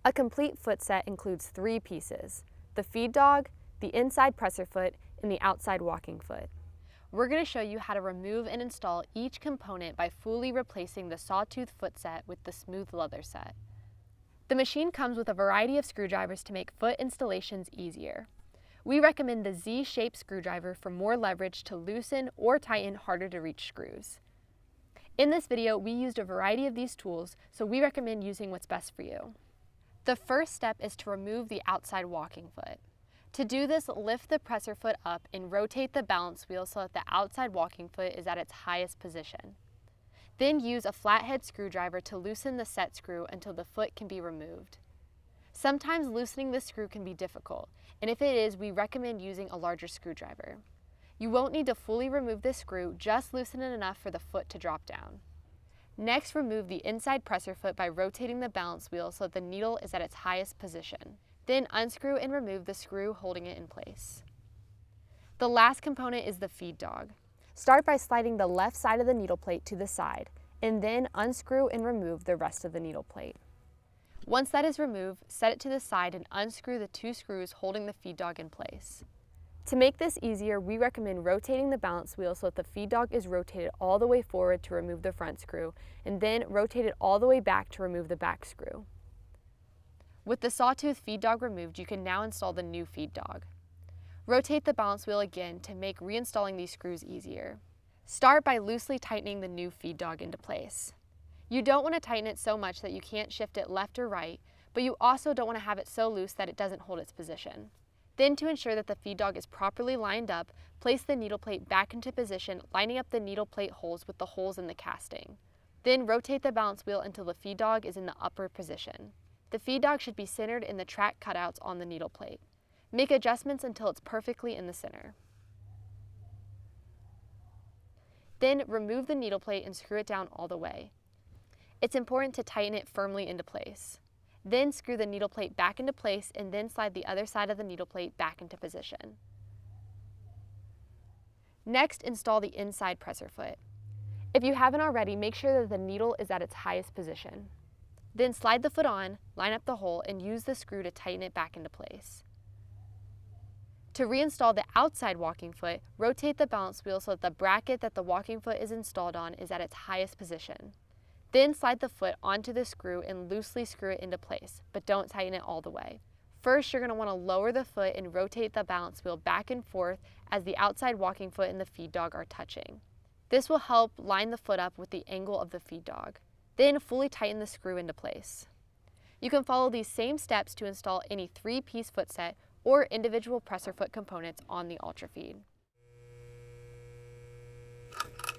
A complete foot set includes 3 pieces: the feed dog, the inside presser foot, and the outside walking foot. We're going to show you how to remove and install each component by fully replacing the Sawtooth foot set with the smooth leather set. The machine comes with a variety of screwdrivers to make foot installations easier. We recommend the Z-shaped screwdriver for more leverage to loosen or tighten harder to reach screws. In this video, we used a variety of these tools, so we recommend using what's best for you. The first step is to remove the outside walking foot. To do this, lift the presser foot up and rotate the balance wheel so that the outside walking foot is at its highest position. Then use a flathead screwdriver to loosen the set screw until the foot can be removed. Sometimes loosening the screw can be difficult, and if it is, we recommend using a larger screwdriver. You won't need to fully remove the screw, just loosen it enough for the foot to drop down. Next, remove the inside presser foot by rotating the balance wheel so that the needle is at its highest position. Then unscrew and remove the screw holding it in place. The last component is the feed dog. Start by sliding the left side of the needle plate to the side, and then unscrew and remove the rest of the needle plate. Once that is removed, set it to the side and unscrew the 2 screws holding the feed dog in place. To make this easier, we recommend rotating the balance wheel so that the feed dog is rotated all the way forward to remove the front screw, and then rotate it all the way back to remove the back screw. With the Sawtooth feed dog removed, you can now install the new feed dog. Rotate the balance wheel again to make reinstalling these screws easier. Start by loosely tightening the new feed dog into place. You don't want to tighten it so much that you can't shift it left or right, but you also don't want to have it so loose that it doesn't hold its position. Then, to ensure that the feed dog is properly lined up, place the needle plate back into position, lining up the needle plate holes with the holes in the casting. Then rotate the balance wheel until the feed dog is in the upper position. The feed dog should be centered in the track cutouts on the needle plate. Make adjustments until it's perfectly in the center. Then remove the needle plate and screw it down all the way. It's important to tighten it firmly into place. Then screw the needle plate back into place and then slide the other side of the needle plate back into position. Next, install the inside presser foot. If you haven't already, make sure that the needle is at its highest position. Then slide the foot on, line up the hole, and use the screw to tighten it back into place. To reinstall the outside walking foot, rotate the balance wheel so that the bracket that the walking foot is installed on is at its highest position. Then slide the foot onto the screw and loosely screw it into place, but don't tighten it all the way. First, you're going to want to lower the foot and rotate the balance wheel back and forth as the outside walking foot and the feed dog are touching. This will help line the foot up with the angle of the feed dog. Then fully tighten the screw into place. You can follow these same steps to install any 3-piece foot set or individual presser foot components on the Ultrafeed.